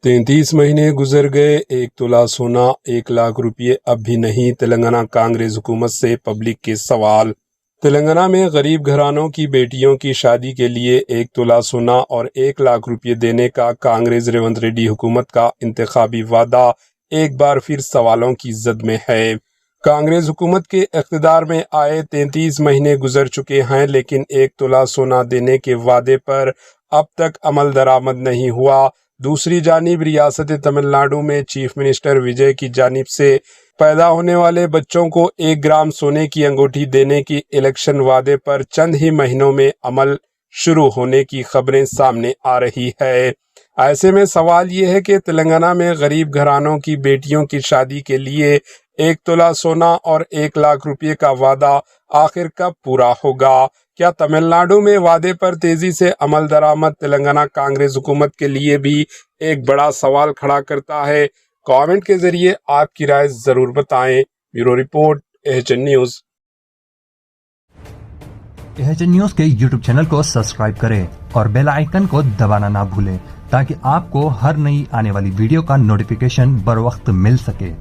33 महीने गुजर गए, 1 तोला सोना 1 लाख रुपये अब भी नहीं। तेलंगाना कांग्रेस हुकूमत से पब्लिक के सवाल। तेलंगाना में गरीब घरानों की बेटियों की शादी के लिए 1 तोला सोना और 1 लाख रुपये देने का कांग्रेस रेवंत रेड्डी हुकूमत का इंतखाबी वादा एक बार फिर सवालों की जद में है। कांग्रेस हुकूमत के इख्तिदार में आए 33 महीने गुजर चुके हैं, लेकिन 1 तोला सोना देने के वादे पर अब तक अमल दरामद नहीं हुआ। दूसरी जानिब रियासत तमिलनाडु में चीफ मिनिस्टर विजय की जानिब से पैदा होने वाले बच्चों को 1 ग्राम सोने की अंगूठी देने की इलेक्शन वादे पर चंद ही महीनों में अमल शुरू होने की खबरें सामने आ रही है। ऐसे में सवाल ये है कि तेलंगाना में गरीब घरानों की बेटियों की शादी के लिए 1 तोला सोना और 1 लाख रुपये का वादा आखिर कब पूरा होगा? क्या तमिलनाडु में वादे पर तेजी से अमल दरामद तेलंगाना कांग्रेस हुकूमत के लिए भी एक बड़ा सवाल खड़ा करता है? कमेंट के जरिए आपकी राय जरूर बताएं। Bureau report, AHN news. AHN news के यूट्यूब चैनल को सब्सक्राइब करें और बेल आइकन को दबाना ना भूलें ताकि आपको हर नई आने वाली वीडियो का नोटिफिकेशन बर वक्त मिल सके।